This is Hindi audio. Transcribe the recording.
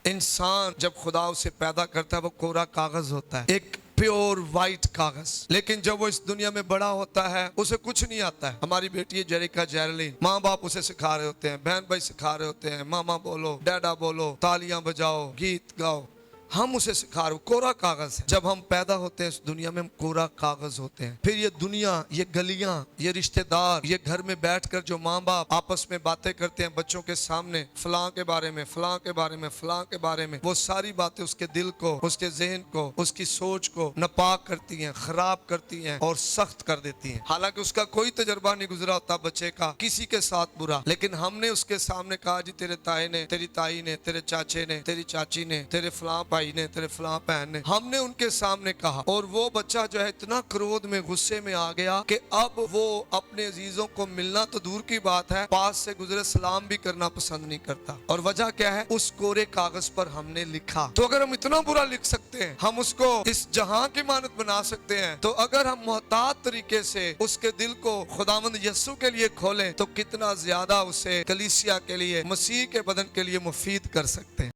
इंसान जब खुदा उसे पैदा करता है वो कोरा कागज होता है, एक प्योर वाइट कागज। लेकिन जब वो इस दुनिया में बड़ा होता है उसे कुछ नहीं आता है। हमारी बेटी है जेरिका जैरलिन, माँ बाप उसे सिखा रहे होते हैं, बहन भाई सिखा रहे होते हैं, मामा बोलो, डैडा बोलो, तालियां बजाओ, गीत गाओ, हम उसे सिखा रहे हो। कोरा कागज है। जब हम पैदा होते हैं इस दुनिया में हम कोरा कागज होते हैं। फिर ये दुनिया, ये गलियां, ये रिश्तेदार, ये घर में बैठकर जो माँ बाप आपस में बातें करते हैं बच्चों के सामने, फलां के बारे में, फलां के बारे में, फलां के बारे में, वो सारी बातें उसके दिल को, उसके जहन को, उसकी सोच को नापाक करती हैं, खराब करती हैं और सख्त कर देती हैं। हालांकि उसका कोई तजर्बा नहीं गुजरा होता बच्चे का किसी के साथ बुरा, लेकिन हमने उसके सामने कहा जी तेरे ताए ने, तेरी ताई ने, तेरे चाचे ने, तेरी चाची ने, तेरे फलां भाई ने, तेरे फलां बहन ने, हमने उनके सामने कहा। और वो बच्चा जो है इतना क्रोध में, गुस्से में आ गया कि अब वो अपने अजीजों को मिलना तो दूर की बात है, पास से गुजरे सलाम भी करना पसंद नहीं करता। और वजह क्या है? उस कोरे कागज पर हमने लिखा। तो अगर हम इतना बुरा लिख सकते हैं, हम उसको इस जहां की मानत बना सकते हैं, तो अगर हम मोहतात तरीके से उसके दिल को खुदावंद यस्सु के लिए खोलें तो कितना ज्यादा उसे कलीसिया के लिए, मसीह के बदन के लिए मुफीद कर सकते हैं।